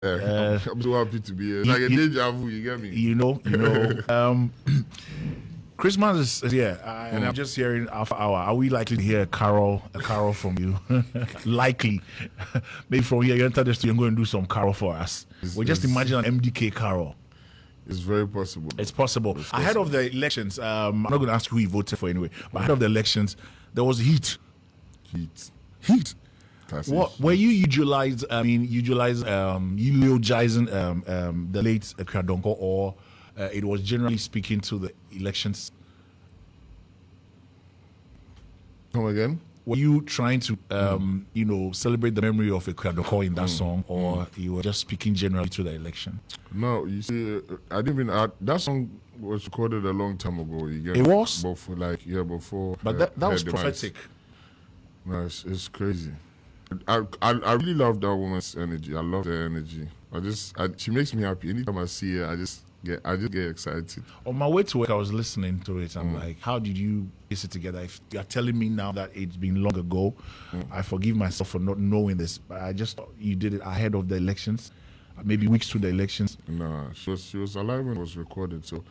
I'm so happy to be here. It's like a deja vu, you get me? You know. Christmas is here, and I'm just hearing after hour. Are we likely to hear a carol from you? Likely. Maybe from here you enter the studio and go and do some carol for us. We just imagine an MDK carol. It's very possible. It's possible. Ahead of the elections, I'm not going to ask who you voted for anyway, but ahead of the elections, there was heat. What were you eulogizing the late Kradonko, or it was generally speaking to the elections? Come again? Were you trying to celebrate the memory of a Kradonko in that song, or you were just speaking generally to the election? No, you see, I didn't even that song was recorded a long time ago. You get it was before. But that was prophetic. No, it's crazy. I really love that woman's energy. I love her energy. She makes me happy. Anytime I see her, I just get excited. On my way to work, I was listening to it. I'm like, how did you piece it together? If you're telling me now that it's been long ago, I forgive myself for not knowing this. But I just thought you did it ahead of the elections, maybe weeks to the elections. Nah, she was alive when it was recorded. So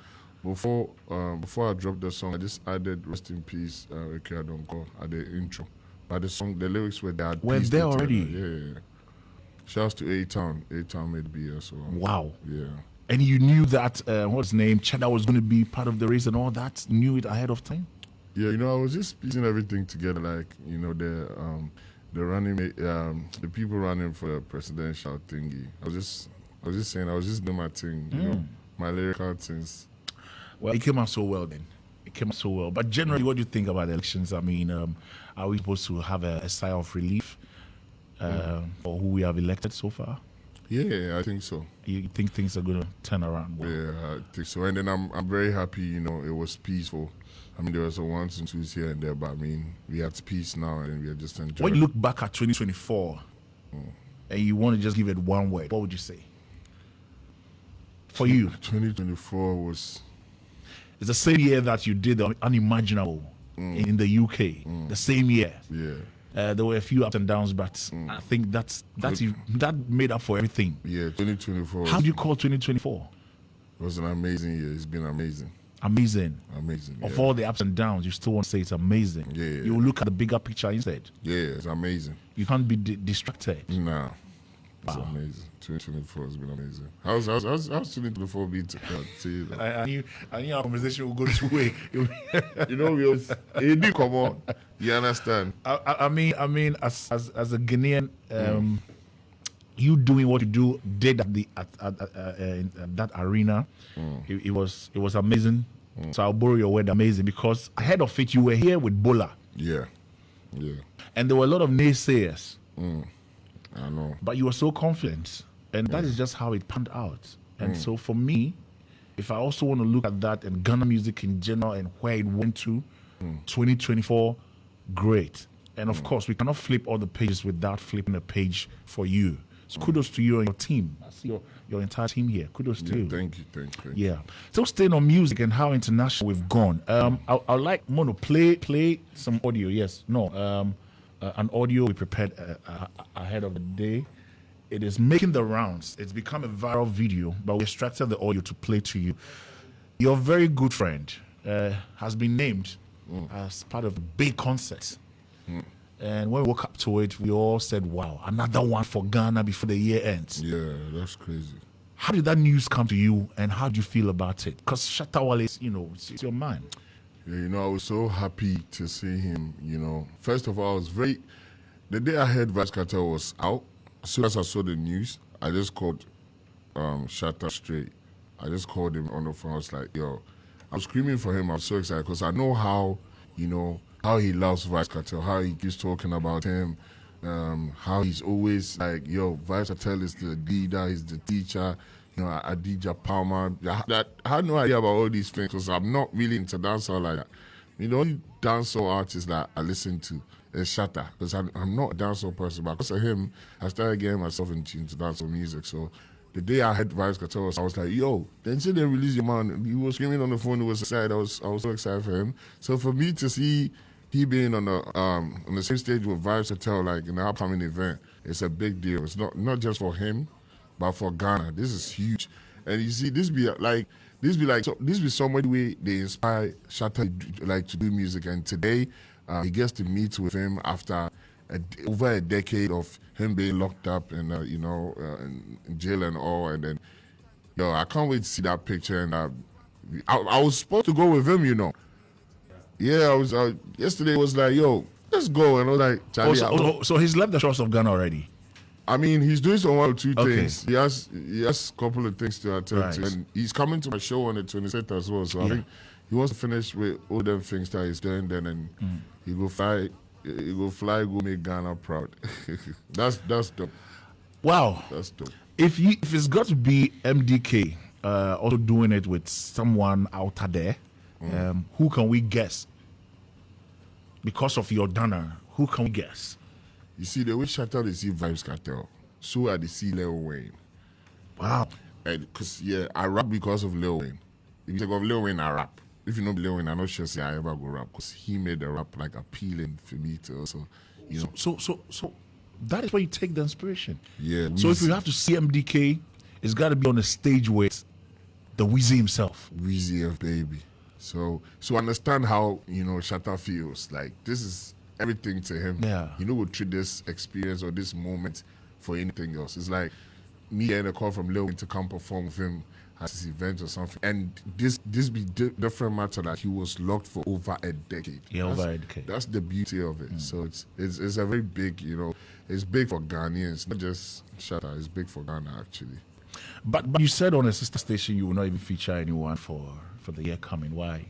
before I dropped the song, I just added "Rest in Peace" Eke Adonko at the intro. But the song, the lyrics were there. Were there already? Yeah. Shouts to A-Town made be here. So wow. Yeah. And you knew that what's his name, Cheddar was going to be part of the race and all that. Knew it ahead of time. Yeah, I was just piecing everything together, like the running, the people running for the presidential thingy. I was just saying, I was just doing my thing, my lyrical things. Well, it came out so well then. It came out so well. But generally, what do you think about elections? I mean, are we supposed to have a sigh of relief for who we have elected so far? Yeah, I think so. You think things are going to turn around? Well, yeah, I think so. And then I'm very happy, it was peaceful. I mean, there was a ones and twos here and there, but I mean, we had peace now and we are just enjoying. When you look back at 2024 and you want to just give it one word, what would you say? For you? 2024 was... It's the same year that you did the unimaginable in the UK. The same year. Yeah. There were a few ups and downs, but I think that made up for everything. Yeah, 2024. How do you call 2024? It was an amazing year. It's been amazing. Amazing. Yeah. Of all the ups and downs, you still want to say it's amazing. Yeah. You look at the bigger picture instead. Yeah, it's amazing. You can't be distracted. Nah. It's amazing. 2024 has been amazing. How's 2024 been to you? I knew our conversation would go this way. It did come on. You understand? I mean, as a Ghanaian, you doing what you did at that arena, it was amazing. So I'll borrow your word, amazing, because ahead of it you were here with Bola. Yeah. And there were a lot of naysayers. I know. But you were so confident, and that is just how it panned out. And so for me, if I also want to look at that and Ghana music in general and where it went to, 2024, great. And of course, we cannot flip all the pages without flipping a page for you. So kudos to you and your team. I see your entire team here. Kudos to you. Thank you. Yeah. So staying on music and how international we've gone. I'd like Mono play some audio. Yes. No. An audio we prepared ahead of the day. It is making the rounds. It's become a viral video, but we extracted the audio to play to you. Your very good friend has been named as part of a big concert. And when we woke up to it, we all said, wow, another one for Ghana before the year ends. Yeah, that's crazy. How did that news come to you, and how do you feel about it? Because ShattaWale is, it's your man. Yeah, I was so happy to see him, First of all, the day I heard Vybz Kartel was out, as soon as I saw the news, I just called Shatta straight. I just called him on the phone. I was like, yo, I was screaming for him. I was so excited because I know how he loves Vybz Kartel, how he keeps talking about him, how he's always like, yo, Vybz Kartel is the leader, he's the teacher, Adidja Palmer. I had no idea about all these things because I'm not really into dancehall like that. The only dancehall artist that I listen to is Shatta, because I'm not a dancehall person, but because of him, I started getting myself into dancehall music. So the day I heard Vybz Kartel, I was like, yo, then say they release your man. He was screaming on the phone, he was excited. I was so excited for him. So for me to see he being on the same stage with Vybz Kartel, like in the upcoming event, it's a big deal. It's not just for him, but for Ghana, this is huge. And you see, this be somebody where they inspire Shatta like to do music. And today, he gets to meet with him after over a decade of him being locked up and in jail and all. And then, yo, I can't wait to see that picture. And I was supposed to go with him, Yeah, I was. Yesterday was like, yo, let's go. And I was like, Charlie. So he's left the shores of Ghana already. I mean, he's doing some one or two things. He has a couple of things to attend to, and he's coming to my show on the 26th as well. So I think he wants to finish with all them things that he's doing, then and he go fly, go make Ghana proud. That's dope. Wow, that's dope. If it's got to be MDK, also doing it with someone out there, who can we guess? Because of your donor, who can we guess? You see, the way Shatta they see Vybz Kartel, so I they see Lil Wayne. Wow. Because, I rap because of Lil Wayne. If you think of Lil Wayne, I rap. If you know Lil Wayne, I'm not sure say I ever go rap because he made the rap like appealing for me to also, So that is where you take the inspiration. Yeah. So if you have to see MDK, it's got to be on a stage with the Weezy himself. Weezy, baby. So understand how, Shatta feels. Like, this is everything to him. Yeah. We'll treat this experience or this moment for anything else. It's like me getting a call from Lil Wayne to come perform with him at this event or something. And this be different matter that he was locked for over a decade. Yeah, over a decade. That's the beauty of it. So it's a very big, it's big for Ghanaians, not just Shatta. It's big for Ghana actually. But you said on a sister station you will not even feature anyone for the year coming. Why?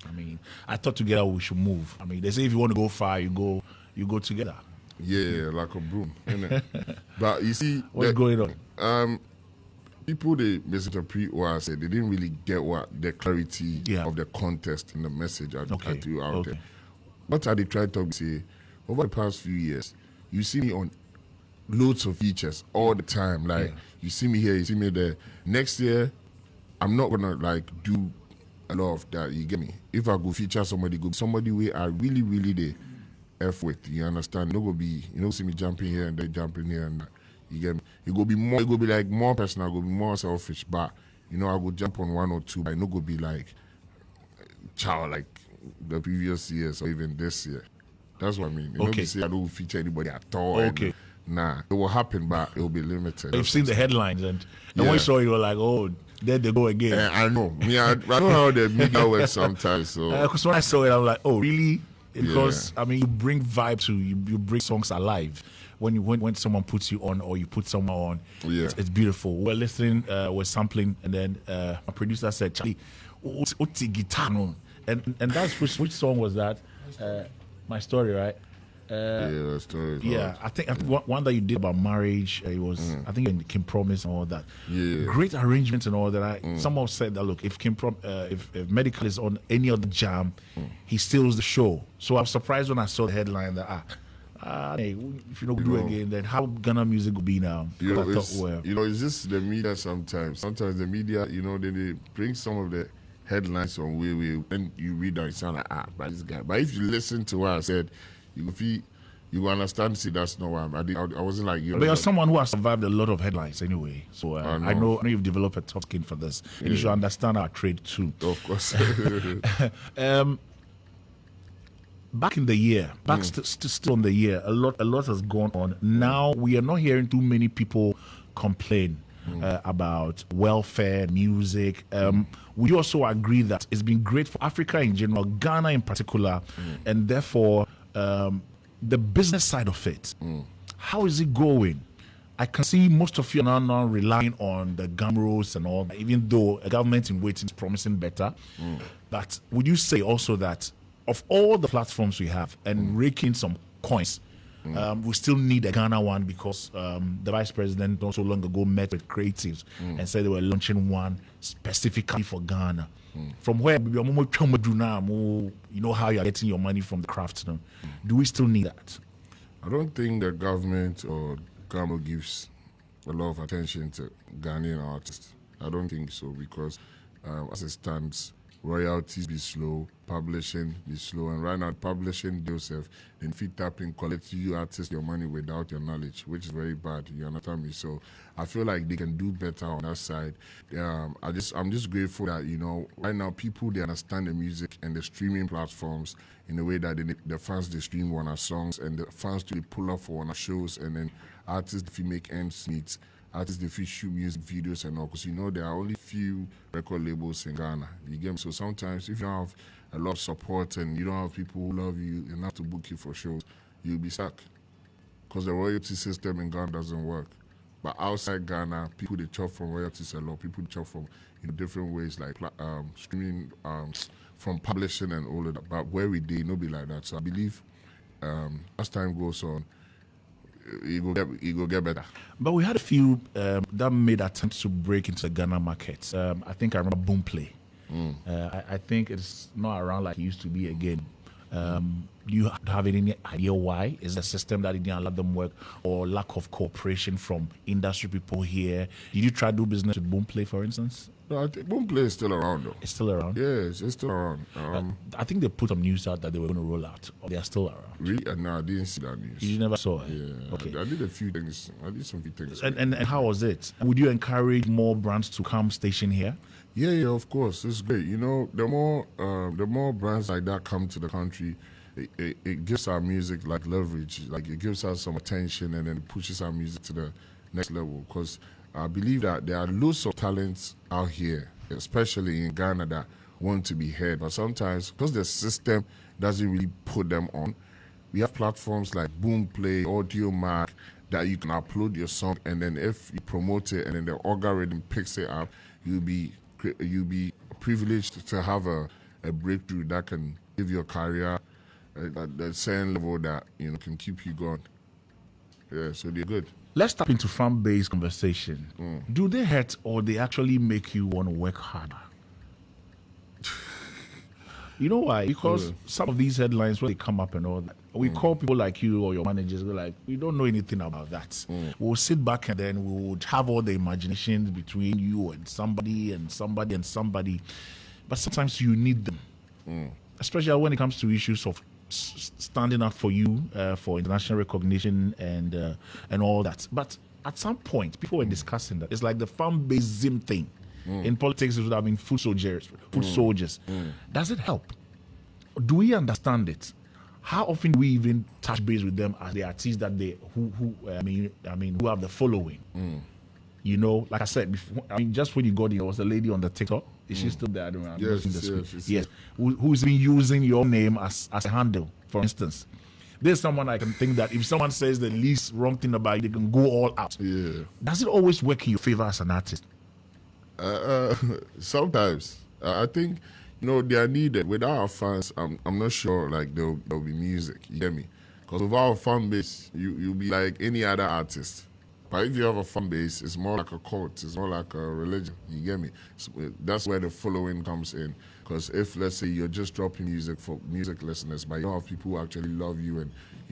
I mean, I thought together we should move. I mean, they say if you want to go far, you go together. Yeah, like a broom, innit? But you see, what's going on? People they misinterpret what I said. They didn't really get what the clarity of the contest and the message I do out there. What I did try to say over the past few years, you see me on loads of features all the time. Like you see me here, you see me there. Next year, I'm not gonna do a lot of that. You get me? If I go feature somebody where I really, really the F with. You understand? No go be see me jumping here and then jumping here and that. You get me? It go be like more personal, go be more selfish, but I go jump on one or two, but it no go be like like the previous years or even this year. That's what I mean. It no be say I don't feature anybody at all. Okay. Nah, it will happen, but it will be limited. You've seen the headlines, and when you saw it, you were like, oh, there they go again. I know. I know how the media works sometimes. So because when I saw it, I was like, oh, really? Because I mean, you bring vibe to you bring songs alive. When someone puts you on or you put someone on, it's beautiful. We're listening, we're sampling, and then my producer said, "Charlie, what's the guitar no?" And that's which song was that? My Story, right? That story. Yeah, I think one that you did about marriage. It was I think in Kim Promise and all that. Yeah, great arrangements and all that. Someone said that look, if Medikal is on any other jam, he steals the show. So I'm surprised when I saw the headline that hey, if you don't do it again, then how Ghana music will be now? It's just the media sometimes. Sometimes the media, they bring some of the headlines on way, and you read that, it sound like by this guy. But if you listen to what I said, you understand. See, that's not what I wasn't like you. But you're someone who has survived a lot of headlines anyway, so I know you've developed a tough skin for this, and you should understand our trade too. Of course. Back in the year, still in the year, a lot has gone on. Now we are not hearing too many people complain about welfare, music. We also agree that it's been great for Africa in general, Ghana in particular, and therefore the business side of it. How is it going? I can see most of you are now relying on the gumroads and all that, even though a government in waiting is promising better. But would you say also that of all the platforms we have and raking some coins, we still need a Ghana one because the vice president not so long ago met with creatives and said they were launching one specifically for Ghana. From where you know how you're getting your money from the craft now. Do we still need that? I don't think the government or Ghana gives a lot of attention to Ghanaian artists. I don't think so because as it stands, royalties be slow, publishing be slow, and right now publishing Joseph, then fit tapping collect you artists your money without your knowledge, which is very bad. You understand me? So I feel like they can do better on that side. I'm just grateful that right now people they understand the music and the streaming platforms in the way that the fans they stream on our songs and the fans to pull up for on our shows, and then artists if you make ends meet. Artists if you shoot music videos and all, because there are only few record labels in Ghana. You get me? So sometimes if you don't have a lot of support and you don't have people who love you enough to book you for shows, you'll be stuck. Because the royalty system in Ghana doesn't work. But outside Ghana, people they chop from royalties a lot. People chop from different ways like streaming, from publishing and all of that. But where we did, no be like that. So I believe as time goes on, it will get better. But we had a few that made attempts to break into the Ghana market. I think I remember Boomplay. I think it's not around like it used to be again. Do you have any idea why? Is the system that it didn't allow them work, or lack of cooperation from industry people here? Did you try to do business with Boomplay, for instance? No, I think Boomplay is still around though. It's still around? Yes, it's still around. I think they put some news out that they were going to roll out. Or they are still around. Really? No, I didn't see that news. You never saw it? Yeah. Okay. I did a few things. I did some few things. And how was it? Would you encourage more brands to come station here? Yeah, of course. It's great. The more brands like that come to the country, it gives our music like leverage. Like it gives us some attention, and then it pushes our music to the next level. Because I believe that there are loads of talents out here, especially in Ghana, that want to be heard. But sometimes, because the system doesn't really put them on, we have platforms like Boomplay, AudioMac, that you can upload your song, and then if you promote it and then the algorithm picks it up, you'll be privileged to have a breakthrough that can give your career at the same level that can keep you going. Yeah, so they're good. Let's tap into fan-based conversation. Do they hurt, or they actually make you want to work harder? You know why? Because some of these headlines, when they come up and all that, we call people like you or your managers, we're like, we don't know anything about that. We'll sit back and then we would have all the imaginations between you and somebody and somebody and somebody. But sometimes you need them, especially when it comes to issues of standing up for you, for international recognition and all that. But at some point, people were discussing that. It's like the fan-based thing. In politics, it would have been foot soldiers. Does it help? Do we understand it? How often do we even touch base with them as the artists that who have the following? Like I said before, just when you got in, there was a lady on the TikTok. Is she still there? I don't know. Yes. Who's been using your name as a handle, for instance. There's someone I can think that if someone says the least wrong thing about it, they can go all out. Yeah. Does it always work in your favor as an artist? Sometimes. I think, they are needed. Without our fans, I'm not sure like there'll be music. You get me? Because with our fan base, you'll be like any other artist. But if you have a fan base, it's more like a cult. It's more like a religion. You get me? So that's where the following comes in. Because if, let's say, you're just dropping music for music listeners, but you have people who actually love you and,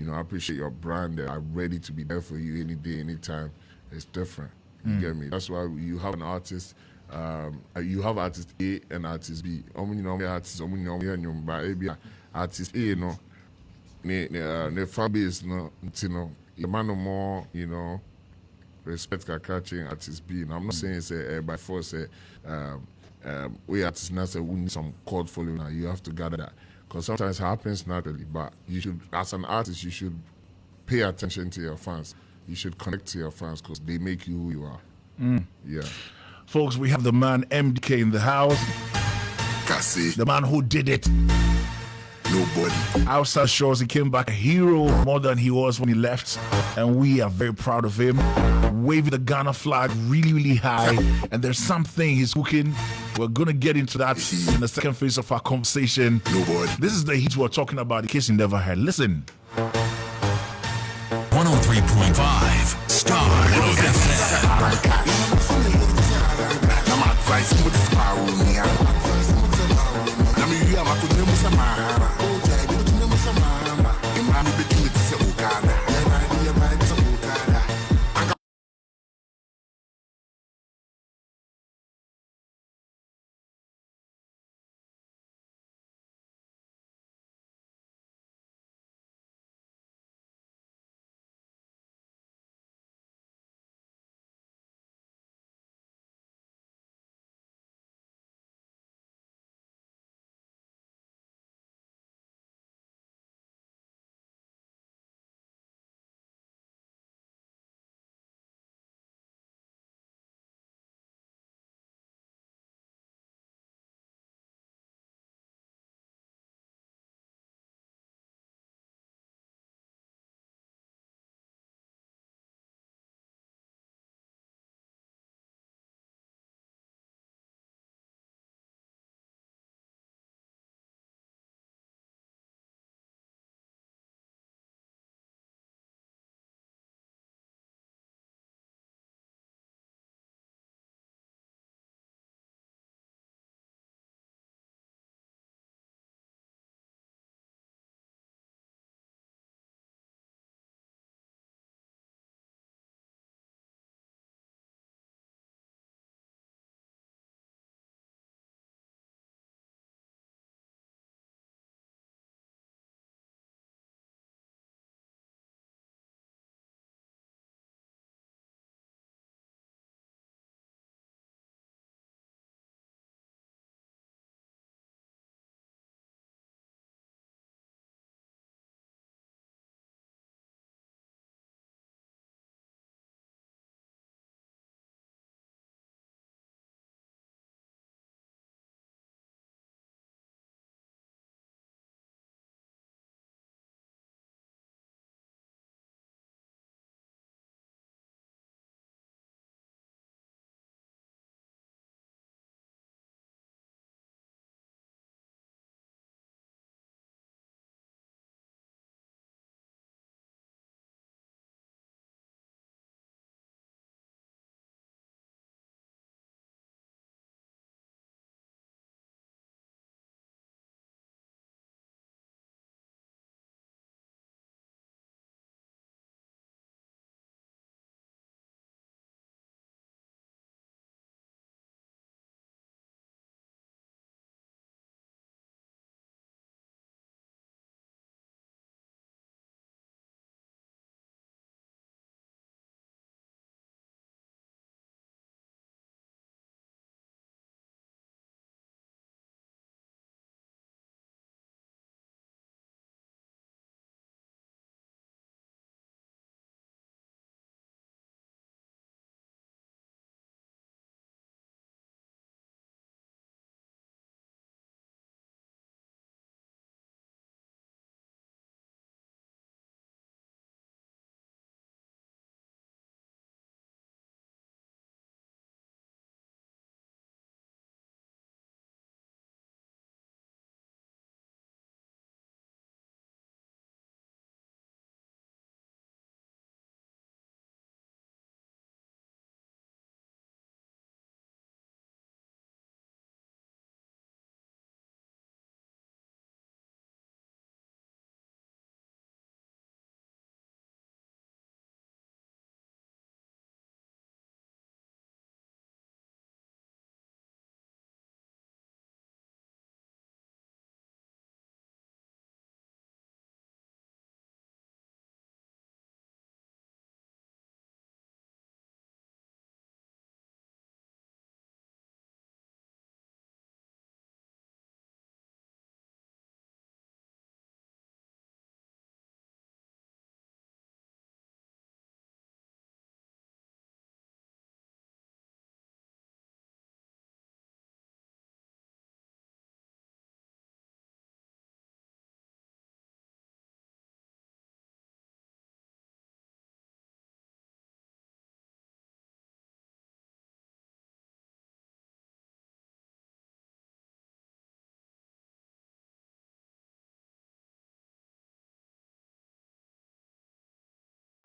appreciate your brand and are ready to be there for you any day, anytime, it's different. You get me? That's why you have an artist. You have artist A and artist B. Artist A, the fan base, the man more, respect catching artist B. And I'm not saying say by force we artists now say we need some cult following. You have to gather that because sometimes it happens naturally. But you should, as an artist, you should pay attention to your fans. You should connect to your fans because they make you who you are. Yeah. Folks, we have the man MDK in the house. Cassie. The man who did it. Nobody. Outside shows he came back a hero more than he was when he left. And we are very proud of him. Waving the Ghana flag really, really high. And there's something he's cooking. We're going to get into that in the second phase of our conversation. Nobody. This is the heat we're talking about in case you never heard. Listen. 103.5 Starr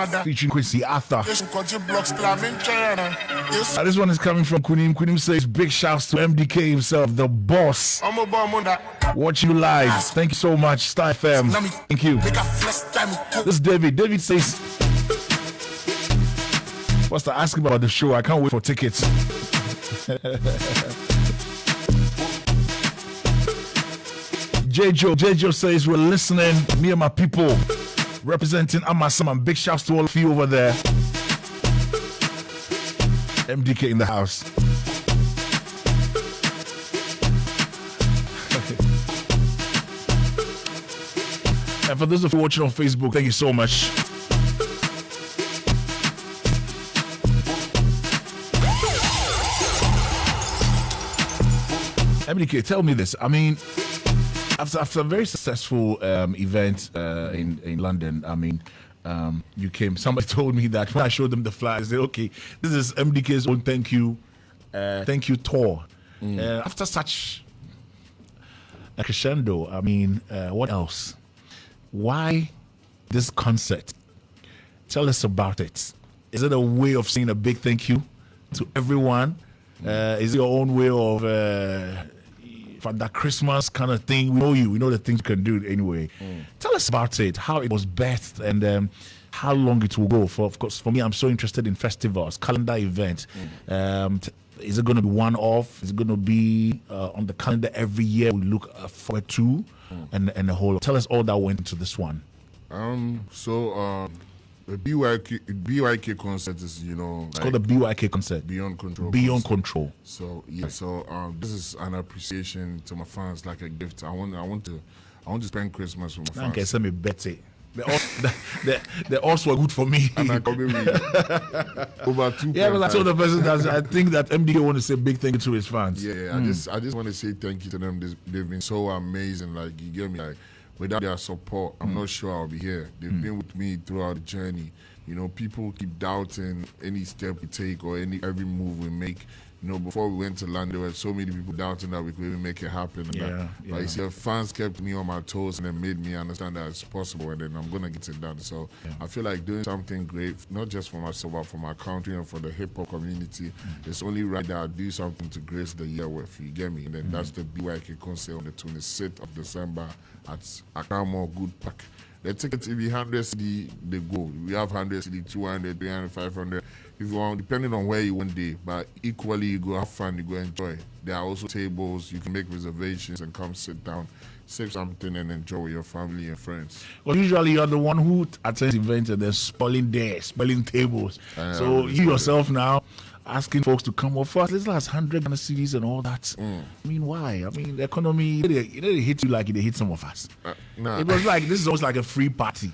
featuring Quincy Arthur. Yes, blocks And this one is coming from Kunim. Kunim says, big shouts to MDK himself, the boss. I'm a bomb on that. Watch you live. Thank you so much, Starr FM. Thank you. This is David. David says, what's the asking about the show? I can't wait for tickets. Jejo says, we're listening. Me and my people representing Amasam, and big shouts to all of you over there. MDK in the house. And for those of you watching on Facebook, thank you so much. MDK, tell me this. I mean, after a very successful event in London, I mean, you came. Somebody told me that when I showed them the flyer, they said, "Okay, this is MDK's own thank you tour." After such a crescendo, I mean, what else? Why this concert? Tell us about it. Is it a way of saying a big thank you to everyone? Is it your own way of for that Christmas kind of thing? We know you. We know the things you can do anyway. Tell us about it, how it was birthed, and how long it will go. Of course, for me, I'm so interested in festivals, calendar events. Is it going to be one-off? Is it going to be on the calendar every year we look forward to? And the whole. Tell us all that went into this one. The BYK concert is, it's called the BYK concert. Beyond Control. Beyond Control. So yeah, this is an appreciation to my fans, like a gift. I want to spend Christmas with my fans. Okay, send me Betty. They also are good for me. And I come with over 2. Yeah, but I told the person that I think that MDK want to say big thank you to his fans. Yeah, I just want to say thank you to them. They've been so amazing. Like, you get me, like, without their support, I'm not sure I'll be here. They've been with me throughout the journey. You know, people keep doubting any step we take or every move we make. You know, before we went to London, there were so many people doubting that we could even make it happen. But you see, fans kept me on my toes and then made me understand that it's possible, and then I'm going to get it done. So I feel like doing something great, not just for myself, but for my country and for the hip-hop community. It's only right that I do something to grace the year with, you get me? And then that's the BYK concert on the 26th of December at Akamo Good Park. The tickets, if you 100 CD, they go. We have 100 CD, 200, 300, 500. If you want, depending on where you want day, but equally you go have fun, you go enjoy. There are also tables, you can make reservations and come sit down, save something and enjoy with your family and friends. Well, usually you're the one who attends events and they're spoiling tables. So you yourself now asking folks to come up for as little as 100 CDs and all that. I mean, why? I mean, the economy, it hit you like it hit some of us. Nah. It was like, this is almost like a free party.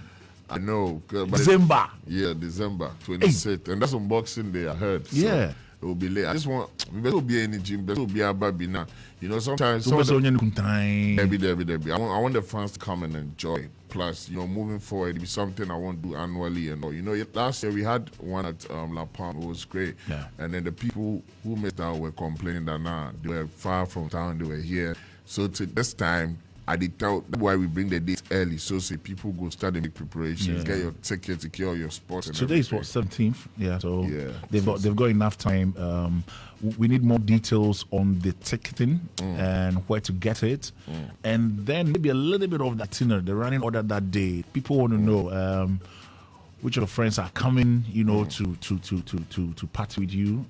I know. December. December 26th. And that's on Boxing Day, I heard. So yeah. It will be late. I just want, there will be any gym, there will be a baby now. You know, sometimes. I want the fans to come and enjoy. Plus, you know, moving forward, it'll be something I want to do annually. And all. You know, last year we had one at La Palma. It was great. Yeah. And then the people who missed out were complaining that they were far from town, they were here. So to this time, I did tell, that's why we bring the dates early, so say people go start to make preparations, get your tickets, secure your spots. Today is what, 17th? Yeah, so they've got enough time. We need more details on the ticketing and where to get it, and then maybe a little bit of that itinerary, the running order that day. People want to know which of the friends are coming, you know, to party with you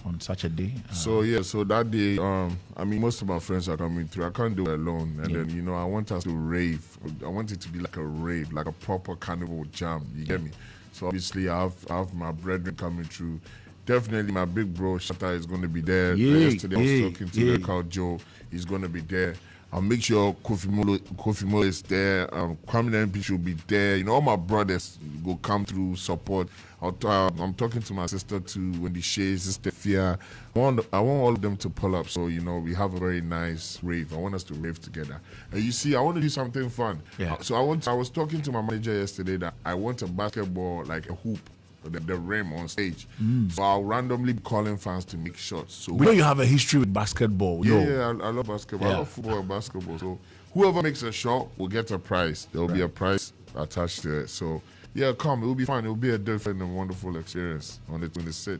on such a day. So that day, I mean, most of my friends are coming through. I can't do it alone. And then, you know, I want us to rave. I want it to be like a rave, like a proper carnival jam. You get me? So obviously, I have my brethren coming through. Definitely, my big bro Shatta is going to be there. Yesterday, I was talking to Medikal Joe. He's going to be there. I'll make sure Kofi Molo is there. Kwame MP should be there. You know, all my brothers go come through support. I'm talking to my sister too, Wendy Shea, Sister Fia. I want all of them to pull up. So, you know, we have a very nice rave. I want us to rave together. And you see, I want to do something fun. Yeah. So I was talking to my manager yesterday that I want a basketball, like a hoop, the rim on stage. So I'll randomly be calling fans to make shots. So we know you have a history with basketball. Yeah, I love basketball. I love football and basketball. So whoever makes a shot will get a prize. There will be a prize attached to it. So Yeah, come. It will be fun. It will be a different and wonderful experience on the 26th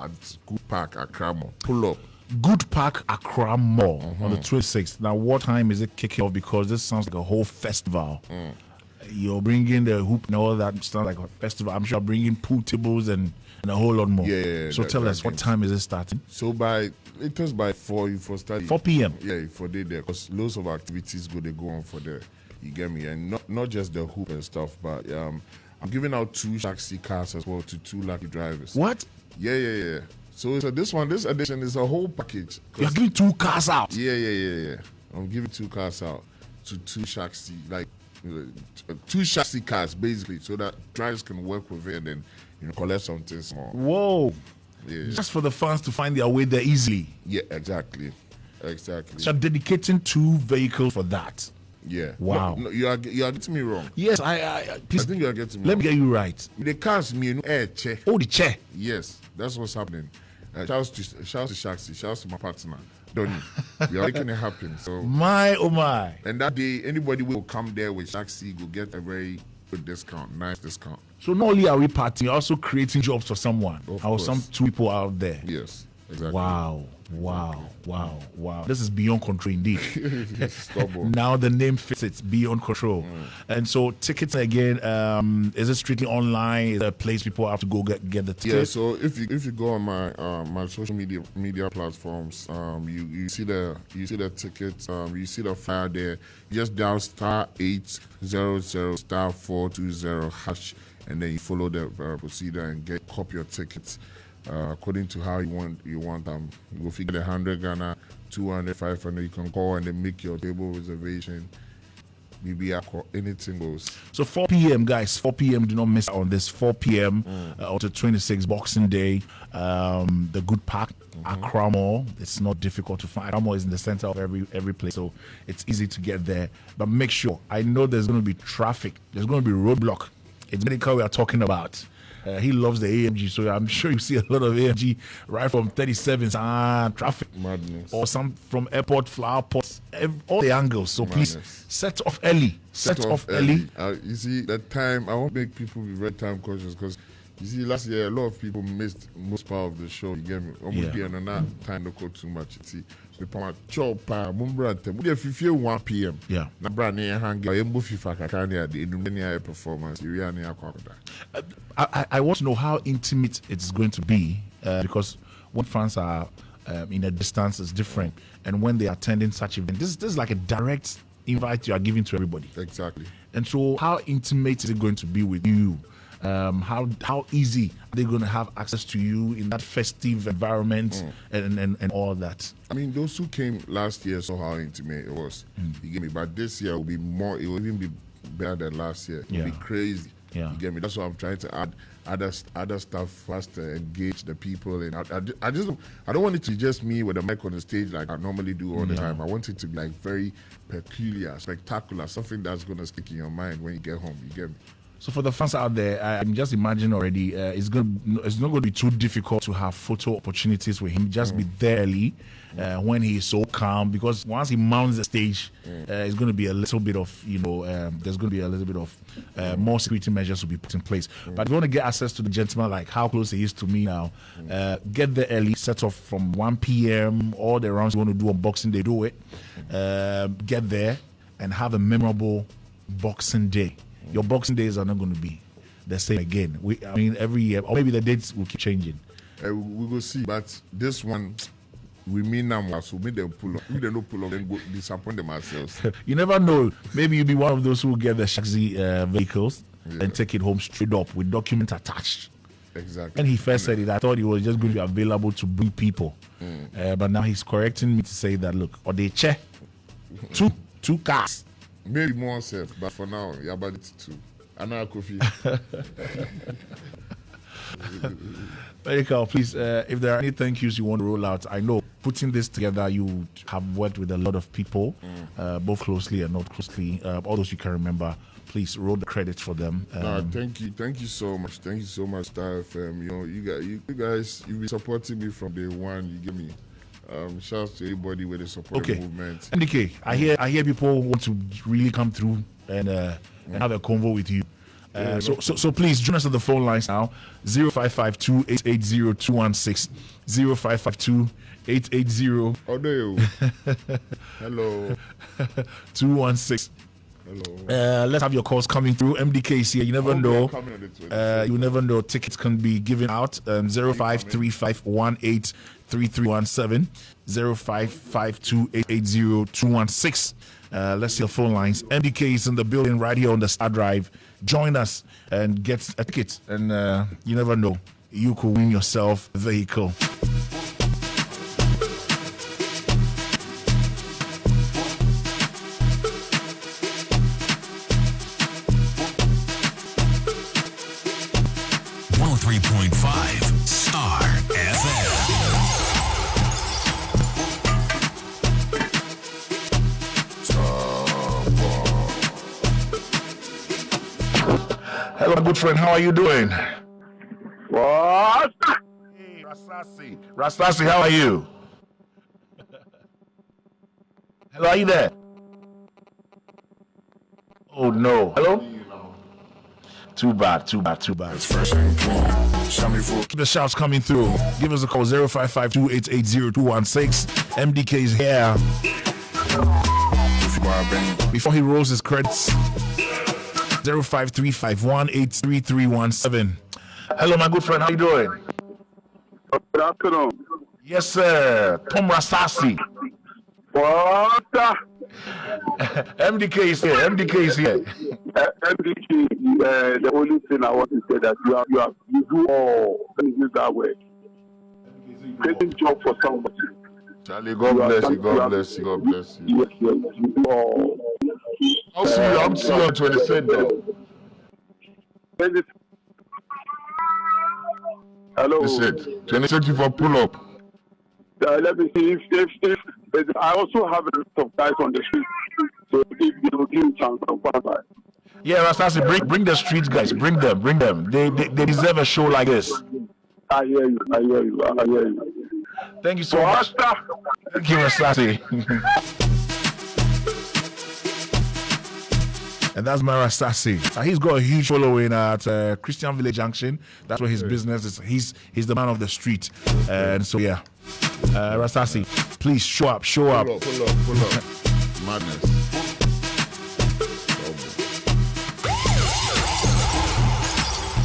at Good Park, Accra Mall. Pull up. Good Park Accra Mall on the 26th. Now, what time is it kicking off? Because this sounds like a whole festival. You're bringing the hoop and all that. Sounds like a festival. I'm sure you're bringing pool tables and a whole lot more. Yeah. So tell us, what time is it starting? So it was by 4 for study. 4 p.m. Yeah, for day there. Because loads of activities they go on for there. You get me? And not just the hoop and stuff, but I'm giving out 2 Shaxi cars as well to 2 lucky drivers. What? Yeah. So this edition is a whole package. You're giving 2 cars out? Yeah. I'm giving 2 cars out to 2 Shaxi, like 2 Shaxi cars basically, so that drivers can work with it and then collect something small. Whoa. Yeah. Just for the fans to find their way there easily. Yeah, exactly. So you're dedicating 2 vehicles for that. Yeah. Wow. No, you are getting me wrong. Yes, please, I think you are getting me let wrong. me get you right. The cars chair. Oh, the chair. Yes, that's what's happening. Shouts to Shaxi, shouts to my partner, Donny. We are making it happen. So My, oh my. and that day, anybody will come there with Shaxi will get a very good discount, nice discount. So not only are we partying, you're also creating jobs for someone. Of Or course. some 2 people out there. Yes, exactly. Wow. This is beyond control indeed. Stubborn. Now the name fits it, beyond control. And so tickets again, is it strictly online? Is there a place people have to go get the tickets? Yeah, so if you go on my social media platforms, you see the tickets, you see the flyer there. You just dial *800*420# and then you follow the procedure and get copy your tickets according to how you want them. You go figure the 100 Ghana, 200, 500. You can call and then make your table reservation. Maybe anything goes. So 4 p.m. guys, 4 p.m. Do not miss out on this. 4 p.m. Until 26 Boxing Day. The Good Park, Accra Mall. It's not difficult to find. Accra Mall is in the center of every place, so it's easy to get there. But make sure. I know there's going to be traffic. There's going to be roadblock. It's Medikal we are talking about. He loves the AMG, so I'm sure you see a lot of AMG right from 37s, traffic. Madness. Or some from airport, flower pots, all the angles. So please set off early. Set off early. You see, that time, I want to make people be very time conscious because you see, last year, a lot of people missed most part of the show. You get me? Almost be another time to go too much. You see, we put chop, mumbrate. We have 1 p.m. Yeah. Na brand new hang. I am FIFA kakani at the Indonesia performance. You are near Kwakda. I want to know how intimate it's going to be because when fans are in a distance, it's different. And when they are attending such event, this is like a direct invite you are giving to everybody. Exactly. And so, how intimate is it going to be with you? How easy are they going to have access to you in that festive environment and all that? I mean, those who came last year saw how intimate it was. You get me? But this year will be more. It will even be better than last year. It will be crazy. Yeah. You get me? That's why I'm trying to add other stuff faster, engage the people, and I don't want it to be just me with a mic on the stage like I normally do all the time. I want it to be like very peculiar, spectacular, something that's gonna stick in your mind when you get home. You get me? So for the fans out there, I'm just imagining already, it's not going to be too difficult to have photo opportunities with him. Just be there early when he is so calm, because once he mounts the stage, it's going to be a little bit of, there's going to be a little bit of more security measures to be put in place. But if you want to get access to the gentleman, like how close he is to me now, get there early, set off from 1 p.m., all the rounds you want to do on Boxing Day, do it. Get there and have a memorable Boxing Day. Your Boxing Days are not going to be the same again. Every year, or maybe the dates will keep changing. We will see, but this one, we mean now, so we them pull up. We don't pull up and go disappoint them ourselves. You never know. Maybe you'll be one of those who will get the Shaxi vehicles and take it home straight up with documents attached. Exactly. When he first said it, I thought it was just going to be available to bring people. But now he's correcting me to say that, look, or they check two cars. Maybe more safe, but for now, yeah, but it's 2. Another coffee. Medikal, please, if there are any thank yous you want to roll out, I know putting this together, you have worked with a lot of people, both closely and not closely. All those you can remember, please roll the credits for them. Thank you so much. Thank you so much, Starr FM. You guys, you've been supporting me from day one. You give me. Shout out to everybody with the support movement. MDK, I hear people want to really come through and have a convo with you. So please join us on the phone lines now. 0552-880-216. 0552-880. Hello. 216. Hello. Let's have your calls coming through. MDK is here. You never know. You never know. Tickets can be given out. 0535183317. 0552-880-216. Let's see your phone lines. MDK is in the building right here on the Starr Drive. Join us and get a ticket. And you never know. You could win yourself a vehicle. Starr FM. Hello, my good friend. How are you doing? What? Hey, Rastasi. Rastasi, how are you? Hello, are you there? Oh, no. Hello? Too bad. It's fresh and clean. Show me for Keep the shouts coming through. Give us a call, 0552-880-216. MDK is here. if you are bang. Before he rolls his credits, 0535183317. Hello, my good friend. How you doing? Good afternoon. Yes, sir. Tom Rastasi. What? MDK is here. MDK is here. MDG, the only thing I want to say that you do all things that way. Taking job for somebody. Charlie, God bless you. God bless you. God bless you. Yes, you do all. I'll see you. I'm see you on 26th though. Hello. That's it. 26th for pull up. Let me see if I also have a lot of guys on the street. So if they will give me a chance of qualify. Yeah, Rastasi, bring the street guys. Bring them. They deserve a show like this. I hear you. Thank you so much. Thank you, Rastasi. And that's my Rastasi. He's got a huge following at Christian Village Junction. That's where his business is. He's the man of the street. And so, yeah. Rastasi, please show up. Pull up. Madness.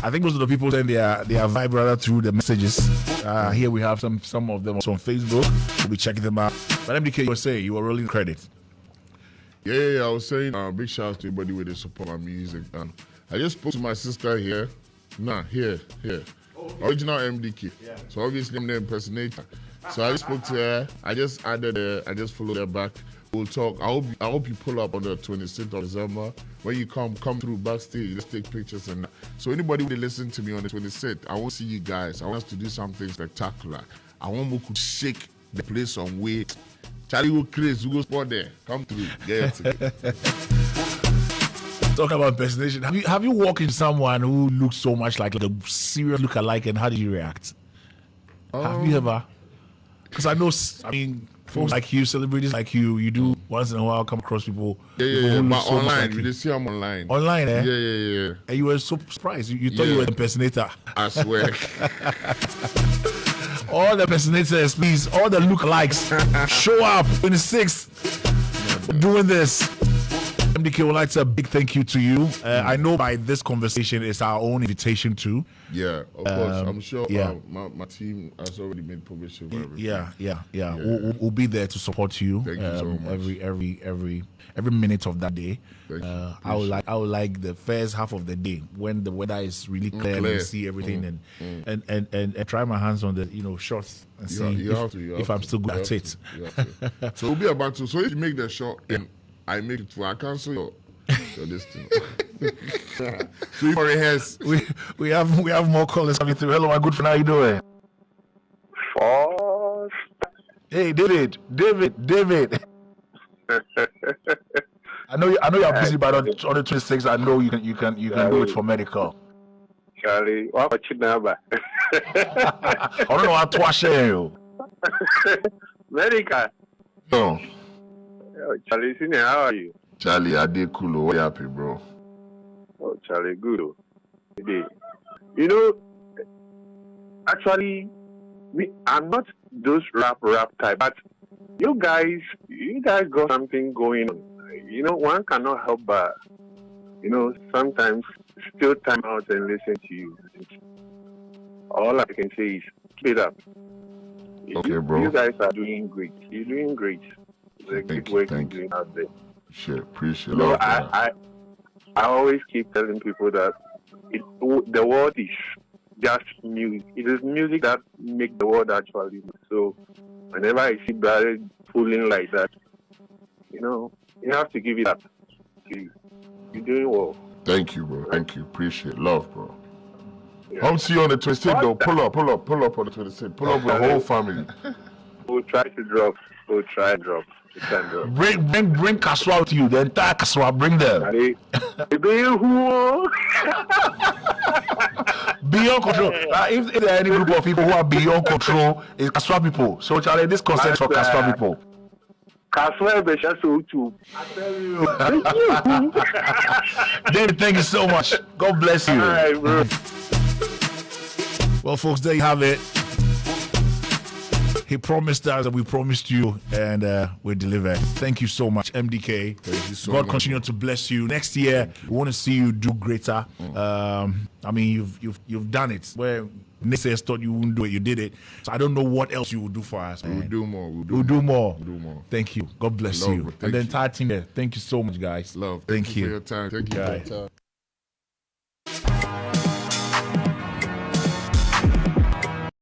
I think most of the people send their vibe rather through the messages. Here we have some of them also on Facebook. We'll be checking them out. But MDK, you were saying you were rolling credit. Yeah, I was saying big shout out to everybody where they support my music. And I just spoke to my sister here. Here. Original MDK. Yeah. So obviously I'm the impersonator. So I just spoke to her. I just added her. I just followed her back. We'll talk. I hope you pull up on the 26th of December. When you come through backstage, just take pictures and so anybody who listen to me on the 26th, I want to see you guys. I want us to do something spectacular. I want Moku to shake the place on way. Charlie will crazy, we go spot there. Come through. Get it. Talk about impersonation. Have you walked in someone who looks so much like a serious look-alike, and how did you react? Have you ever? Because I know, folks like you, celebrities like you do once in a while come across people. Yeah. Who But look so much online, like you you. just see I'm online. Online, eh? Yeah. And you were so surprised. You thought you were an impersonator. I swear. All the impersonators, please, all the lookalikes, show up 26th. Doing this. MDK would like to say a big thank you to you. I know by this conversation it's our own invitation too. Yeah, of course. I'm sure yeah. my team has already made provision for everything. Yeah. We'll be there to support you. Thank you so much. Every minute of that day. Thank you. I would like the first half of the day when the weather is really clear and you see everything and try my hands on the shots and see if I'm still good at it. So we'll be about to. So if you make the shot and I make it for, I cancel your this thing. So you rehearse. We have more callers coming through. Hello, my good friend. How you doing? Hey, David. I know you're busy, but on the 26th, I know you can do it for Medikal. Charlie, what about you now? I don't know how to share you. Medikal. No. Charlie, how are you? Charlie, I did cool. What happy, bro? Oh, Charlie, good. Oh. You know, actually, I'm not those rap type, but you guys got something going on. You know, one cannot help but, sometimes still time out and listen to you. All I can say is keep it up. Okay, bro. You guys are doing great. You're doing great. The good work you're doing out there. Shit, appreciate No, it. I always keep telling people that the world is just music. It is music that makes the world actually. So whenever I see Barry pulling like that, you have to give it up. You're doing well. Thank you, bro. Thank you. Appreciate love, bro. Yeah. I'll see you on the 26th, though. Pull up on the 26th. Pull up with the whole family. We'll try to drop. We'll try and drop. We can drop. Bring Kaswa to you. The entire Kaswa, bring them. Beyond control. If there are any group of people who are beyond control, it's Kaswa people. So Charlie, this consent for Kaswa people. Kaswa Besha so too. David, thank you so much. God bless you. All right, bro. Well, folks, there you have it. He promised us, and we promised you, and we delivered. Thank you so much, MDK. Thank you so God much. continue to bless you. Next year, we want to see you do greater. I mean, you've done it. Where naysayers thought you wouldn't do it, you did it. So I don't know what else you will do for us. We'll Man. do more. We'll do more. We'll do more. Thank you. God bless Love, you. bro. And the Thank you. entire team there. Thank you so much, guys. Love. Thank For you. your time. Thank you Guys. for your time.